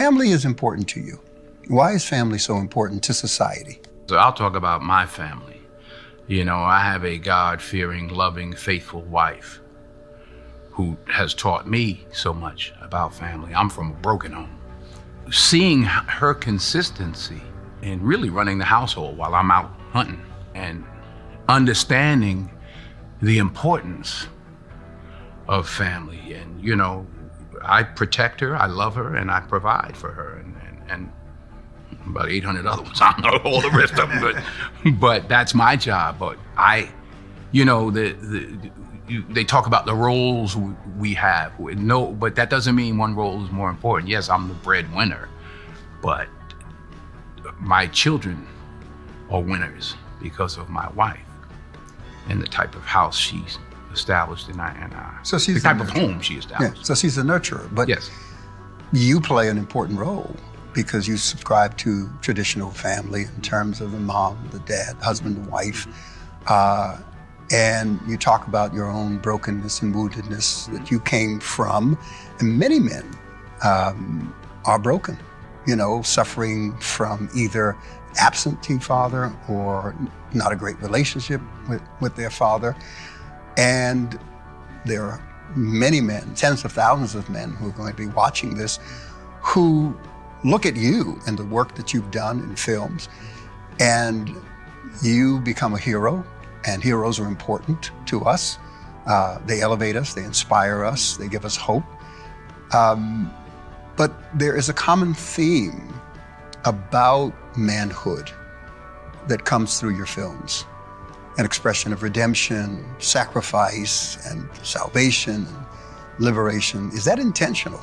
family is important to you. Why is family so important to society? So I'll talk about my family. You know, I have a God-fearing, loving, faithful wife who has taught me so much about family. I'm from a broken home. Seeing her consistency in really running the household while I'm out hunting and understanding the importance of family. And, you know, I protect her, I love her, and I provide for her. And about 800 other ones. I don't know all the rest of them, but that's my job. But you know, they talk about the roles we have. No, but that doesn't mean one role is more important. Yes, I'm the breadwinner, but my children are winners because of my wife and the type of house she's established so she's the type of home she established. Yeah, so she's a nurturer, but yes, you play an important role because you subscribe to traditional family in terms of the mom, the dad, husband, the wife, and you talk about your own brokenness and woundedness that you came from, and many men are broken, you know, suffering from either absentee father or not a great relationship with their father. And there are many men, tens of thousands of men who are going to be watching this who look at you and the work that you've done in films, and you become a hero, and heroes are important to us. They elevate us, they inspire us, they give us hope. But there is a common theme about manhood that comes through your films. An expression of redemption, sacrifice, and salvation, and liberation. Is that intentional?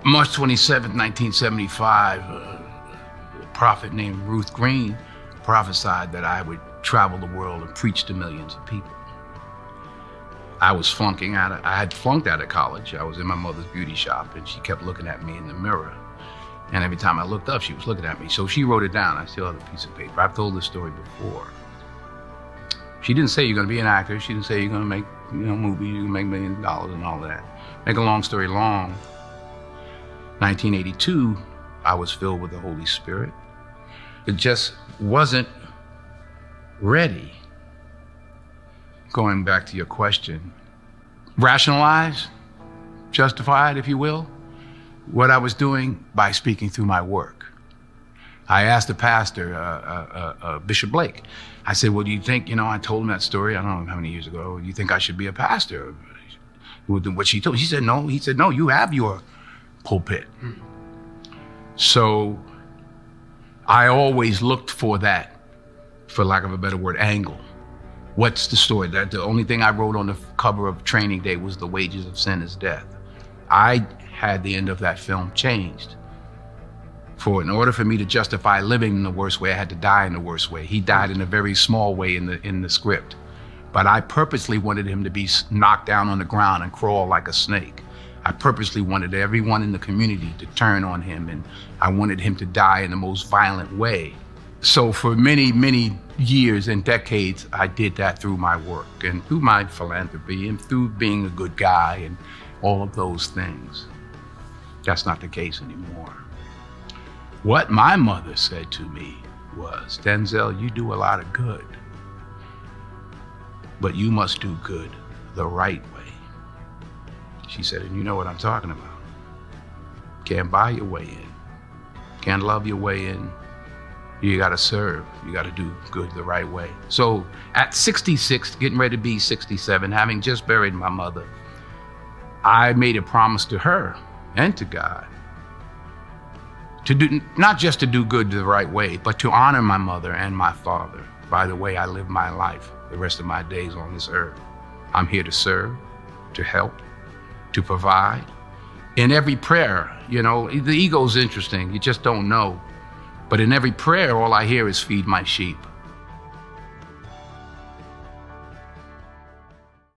March 27, 1975, a prophet named Ruth Green prophesied that I would travel the world and preach to millions of people. I was flunking out of, I had flunked out of college. I was in my mother's beauty shop and she kept looking at me in the mirror. And every time I looked up, she was looking at me. So she wrote it down. I still have a piece of paper. I've told this story before. She didn't say you're gonna be an actor. She didn't say you're gonna make, movies, you're gonna make $millions and all that. Make a long story long, 1982, I was filled with the Holy Spirit. It just wasn't ready. Going back to your question, rationalize, justified, if you will, what I was doing by speaking through my work. I asked the pastor, Bishop Blake, I said, well, do you think, I told him that story, I don't know how many years ago, do you think I should be a pastor? What she told me, she said, no. He said, no, you have your pulpit. So I always looked for that, for lack of a better word, angle. What's the story? That the only thing I wrote on the cover of Training Day was the wages of sin is death. I had the end of that film changed. In order for me to justify living in the worst way, I had to die in the worst way. He died in a very small way in the script. But I purposely wanted him to be knocked down on the ground and crawl like a snake. I purposely wanted everyone in the community to turn on him, and I wanted him to die in the most violent way. So for many, many years and decades, I did that through my work and through my philanthropy and through being a good guy and all of those things. That's not the case anymore. What my mother said to me was, Denzel, you do a lot of good, but you must do good the right way. She said, and you know what I'm talking about. Can't buy your way in. Can't love your way in. You gotta serve. You gotta do good the right way. So at 66, getting ready to be 67, having just buried my mother, I made a promise to her and to God to do, not just to do good the right way, but to honor my mother and my father by the way I live my life the rest of my days on this earth. I'm here to serve, to help, to provide. In every prayer, the ego's interesting, you just don't know. But in every prayer, all I hear is feed my sheep.